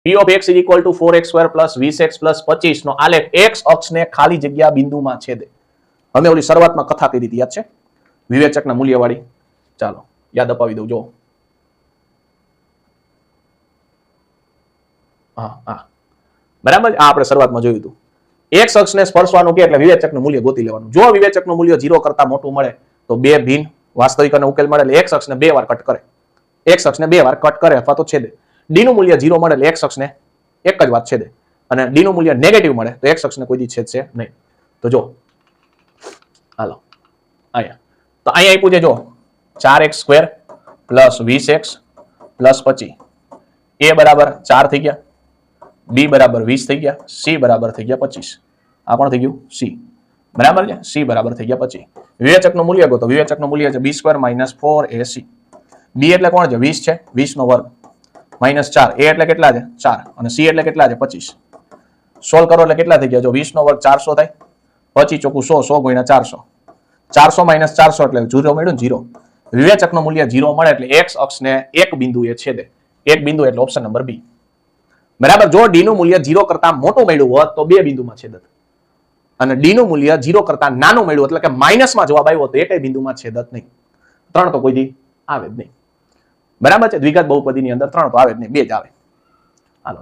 p of x is equal to 4x square plus 20x plus 25 નો આલેખ x અક્ષને ખાલી જગ્યા બિંદુમાં છેદે. અમે ઓલી શરૂઆતમાં કથા કરી હતી, યાદ છે? વિવેચકના મૂલ્યવાળી. ચાલો યાદ અપાવી દઉં. જો હા બરાબર, આ આપણે શરૂઆતમાં જોયું હતું. x અક્ષને સ્પર્શવાનું કે એટલે વિવેચકનું મૂલ્ય ગોતી લેવાનું. જો વિવેચકનું મૂલ્ય 0 કરતા મોટું મળે તો બે ભિન્ન વાસ્તવિક અને ઉકેલ મળે એટલે x અક્ષને બે વાર કટ કરે. x અક્ષને બે વાર કટ કરે અથવા તો છેદે. d નું મૂલ્ય 0 મળે એટલે x અક્ષને એક જ વાર છેદે અને d નું મૂલ્ય નેગેટિવ મળે તો x અક્ષને કોઈ દી છેદશે નહીં. તો જો હાલો અહીંયા તો અહીંયા આપ્યું છે જો 4x square plus 20x plus 25 a બરાબર 4 થઈ ગયા, b બરાબર 20 થઈ ગયા, c બરાબર થઈ ગયા 25. આ પણ થઈ ગયું c બરાબર છે, c બરાબર થઈ ગયા 25. વિવેચકનું મૂલ્ય ગોતો. વિવેચકનું મૂલ્ય છે b square minus 4ac. b એટલે કોણ છે? 20 છે, 20 નો વર્ગ માઇનસ 4. a એટલે કેટલા છે? 4 અને c એટલે કેટલા છે? 25. સોલ્વ કરો એટલે કેટલા થઈ ગયા? જો 20 નો વર્ગ 400 થાય, 25 ચોખ્ખું 100, 100 ગુણ્યા 400. 400 માઇનસ 400 એટલે 0 મળ્યું ને 0. વિવેચકનું મૂલ્ય 0 મળે એટલે x અક્ષને એક બિંદુએ છેદે. એક બિંદુ એટલે ઓપ્શન નંબર બી. બરાબર. જો d નું મૂલ્ય 0 કરતા મોટું મળ્યું હોત તો બે બિંદુમાં છેદત અને d નું મૂલ્ય 0 કરતા નાનું મળ્યું એટલે કે માઇનસમાં જવાબ આવ્યો તો એકેય બિંદુમાં છેદત નહીં. 3 તો કોઈ દી આવે જ નહીં. બરાબર છે. દ્વિઘાત બહુપદીની અંદર 3 તો આવે જ નહીં, 2 જ આવે. હાલો.